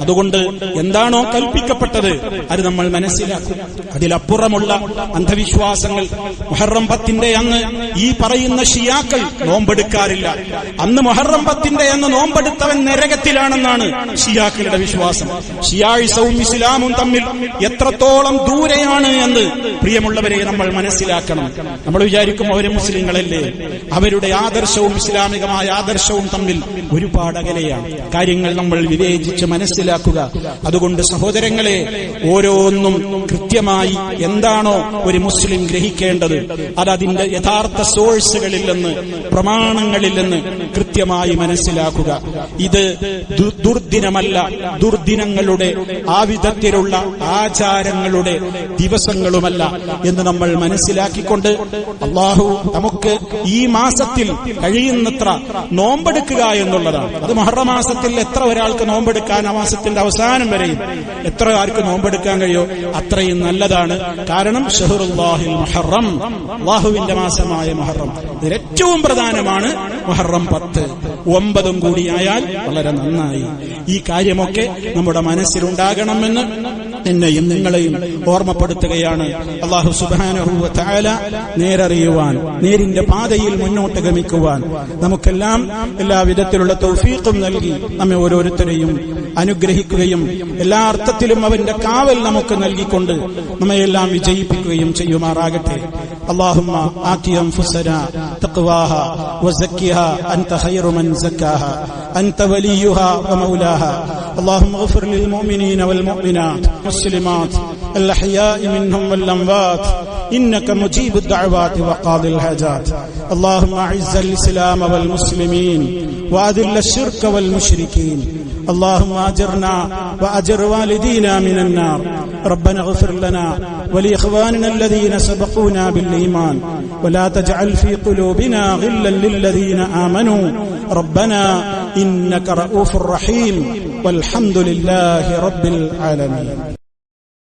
അതുകൊണ്ട് എന്താണോ കൽപ്പിക്കപ്പെട്ടത് അത് നമ്മൾ മനസ്സിലാക്കും. അതിലപ്പുറമുള്ള അന്ധവിശ്വാസങ്ങൾ മുഹറം 10 അന്ന് ഈ പറയുന്ന ഷിയാക്കൾ നോമ്പെടുക്കാറില്ല. അന്ന് മുഹറം 10 അന്ന് നോമ്പെടുത്തവൻ നരകത്തിലാണെന്നാണ് ഷിയാക്കളുടെ വിശ്വാസം. ഷിയായിസവും ഇസ്ലാമും തമ്മിൽ എത്രത്തോളം ദൂരെയാണ് എന്ന് പ്രിയമുള്ളവരെ നമ്മൾ മനസ്സിലാക്കണം. നമ്മൾ വിചാരിക്കും അവര് മുസ്ലിങ്ങളല്ലേ, അവരുടെ ആദർശവും ഇസ്ലാമികമായ ആദർശവും തമ്മിൽ ഒരുപാട് അകലെയാണ്. കാര്യങ്ങൾ നമ്മൾ വിവേചിച്ച് മനസ്സിലാക്കുക. അതുകൊണ്ട് സഹോദരങ്ങളെ, ഓരോന്നും കൃത്യമായി എന്താണോ ഒരു മുസ്ലിം ഗ്രഹിക്കേണ്ടത് അത് അതിന്റെ യഥാർത്ഥ സോഴ്സുകളിൽ നിന്ന്, പ്രമാണങ്ങളിൽ നിന്ന് കൃത്യമായി മനസ്സിലാക്കുക. ഇത് ദുർദിനമല്ല, ദുർദിനങ്ങളുടെ ആ വിധത്തിലുള്ള ആചാരങ്ങളുടെ ദിവസങ്ങളുമല്ല എന്ന് നമ്മൾ മനസ്സിലാക്കിക്കൊണ്ട് അല്ലാഹു നമുക്ക് ഈ മാസത്തിൽ കഴിയുന്നത്ര നോമ്പെടുക്കുക എന്നുള്ളതാണ്. അത് മുഹറം മാസത്തിൽ എത്ര ഒരാൾക്ക് നോമ്പെടുക്കാൻ, ആ മാസത്തിന്റെ അവസാനം വരെയും എത്ര ആർക്ക് നോമ്പെടുക്കാൻ കഴിയോ അത്രയും നല്ലതാണ്. കാരണം ഷഹ്റുല്ലാഹിൽ മുഹറം, അല്ലാഹുവിന്റെ മാസമായ മുഹറം, ഇതിൽ ഏറ്റവും പ്രധാനമാണ് മുഹറം 10. 9 കൂടിയായാൽ വളരെ നന്നായി. ഈ കാര്യമൊക്കെ നമ്മുടെ മനസ്സിലുണ്ടാകണമെന്ന് എന്നെയും നിങ്ങളെയും ഓർമ്മപ്പെടുത്തുകയാണ്. അല്ലാഹു സുബ്ഹാനഹു വ തആല നേരറിയുവാൻ, നേരിന്റെ പാതയിൽ മുന്നോട്ട് ഗമിക്കുവാൻ നമുക്കെല്ലാം എല്ലാവിധത്തിലുള്ള തൗഫീഖും നൽകി നമ്മെ ഓരോരുത്തരെയും അനുഗ്രഹിക്കുകയും എല്ലാ അർത്ഥത്തിലും അവന്റെ കാവൽ നമുക്ക് നൽകിക്കൊണ്ട് നമ്മയെല്ലാം വിജയിപ്പിക്കുകയും ചെയ്യുമാറാകട്ടെ. اللهم آت أنفسنا تقواها وزكها أنت خير من زكاها أنت وليها ومولاها اللهم اغفر للمؤمنين والمؤمنات والمسلمات الأحياء منهم والأموات إنك مجيب الدعوات وقاضي الحاجات. اللهم أعز الإسلام والمسلمين وأذل الشرك والمشركين. اللهم أجرنا وأجر والدينا من النار. ربنا اغفر لنا ولإخواننا الذين سبقونا بالإيمان ولا تجعل في قلوبنا غلا للذين آمنوا ربنا إنك رؤوف رحيم والحمد لله رب العالمين.